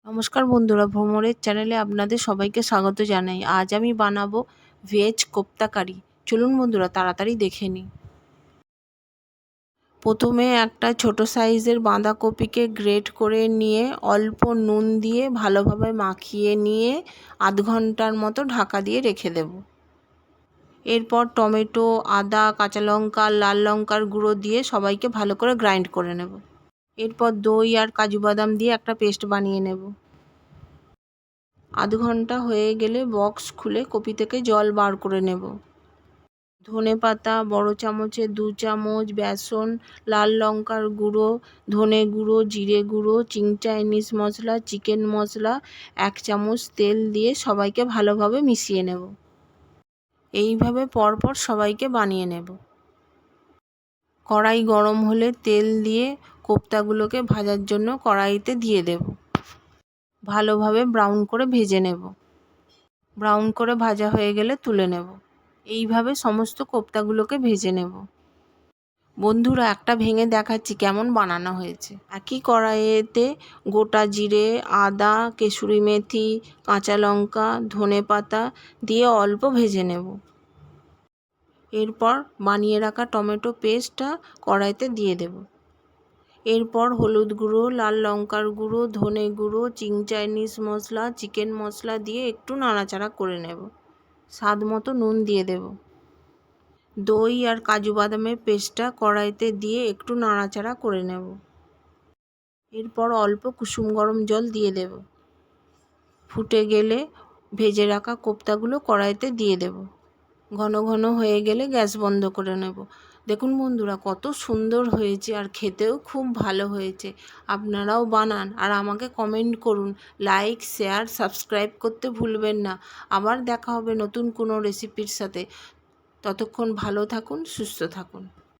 নমস্কার বন্ধুরা, ভ্রমণের চ্যানেলে আপনাদের সবাইকে স্বাগত জানাই। আজ আমি বানাবো ভেজ কোপ্তা কারি। চলুন বন্ধুরা তাড়াতাড়ি দেখে নিই। প্রথমে একটা ছোট সাইজের বাঁধাকপিকে গ্রেট করে নিয়ে অল্প নুন দিয়ে ভালোভাবে মাখিয়ে নিয়ে আধ ঘন্টার মতো ঢাকা দিয়ে রেখে দেব। এরপর টমেটো, আদা, কাঁচা লঙ্কা, লাল লঙ্কার গুঁড়ো দিয়ে সবাইকে ভালো করে গ্রাইন্ড করে নেব। এরপর দই আর কাজু বাদাম দিয়ে একটা পেস্ট বানিয়ে নেব। আধ ঘন্টা হয়ে গেলে বক্স খুলে কপি থেকে জল বার করে নেব। ধনেপাতা বড় চামচে 2 চামচ, বেসন, লাল লঙ্কার গুঁড়ো, ধনে গুঁড়ো, জিরে গুঁড়ো, চাইনিজ মশলা, চিকেন মশলা, 1 চামচ তেল দিয়ে সবাইকে ভালোভাবে মিশিয়ে নেব। এইভাবে পরপর সবাইকে বানিয়ে নেব। কড়াই গরম হলে তেল দিয়ে কোপ্তাগুলোকে ভাজার জন্য কড়াইতে দিয়ে দেব। ভালোভাবে ব্রাউন করে ভেজে নেব। ব্রাউন করে ভাজা হয়ে গেলে তুলে নেব। এইভাবে সমস্ত কোপ্তাগুলোকে ভেজে নেব। বন্ধুরা, একটা ভেঙে দেখাচ্ছি কেমন বানানো হয়েছে। একই কড়াইতে গোটা জিরে, আদা, কেসুরি মেথি, কাঁচা লঙ্কা, ধনেপাতা দিয়ে অল্প ভেজে নেব। এরপর বানিয়ে রাখা টমেটো পেস্টটা কড়াইতে দিয়ে দেব। এরপর হলুদ গুঁড়ো, লাল লঙ্কার গুঁড়ো, ধনে গুঁড়ো, চাইনিজ মশলা, চিকেন মশলা দিয়ে একটু নাড়াচাড়া করে নেব। স্বাদ মতো নুন দিয়ে দেব। দই আর কাজু বাদামের পেস্টটা কড়াইতে দিয়ে একটু নাড়াচাড়া করে নেব। এরপর অল্প কুসুম গরম জল দিয়ে দেব। ফুটে গেলে ভেজে রাখা কোপ্তাগুলো কড়াইতে দিয়ে দেব। ঘন ঘন হয়ে গেলে গ্যাস বন্ধ করে নেব। দেখুন বন্ধুরা, কত সুন্দর হয়েছে আর খেতেও খুব ভালো হয়েছে। আপনারাও বানান আর আমাকে কমেন্ট করুন। লাইক, শেয়ার, সাবস্ক্রাইব করতে ভুলবেন না। আবার দেখা হবে নতুন কোনো রেসিপির সাথে। ততক্ষণ ভালো থাকুন, সুস্থ থাকুন।